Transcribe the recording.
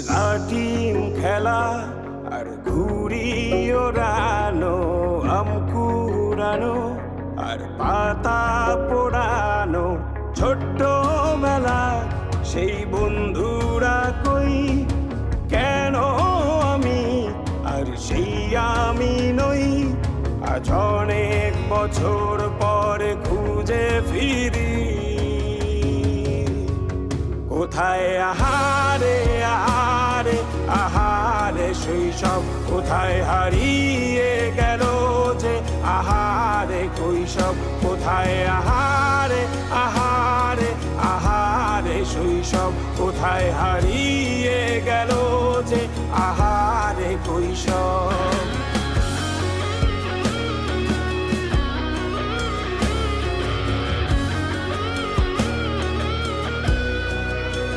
লাটিম খেলা আর ঘুড়ি ওড়ানো, আম কুড়ানো আর পাতা পোড়ানো, ছোট্টবেলা সেই বন্ধুরা কই, কেন আমি আর সেই আমি নই। আজ অনেক বছর পরে খুঁজে ফিরি, কোথায় আহারে আহারে আহারে শৈশব, কোথায় হারিয়ে গেল যে আহারে কৈশব, কোথায় আহারে আহারে আহারে শৈশব, কোথায় হারিয়ে গেল যে আহারে কৈশব।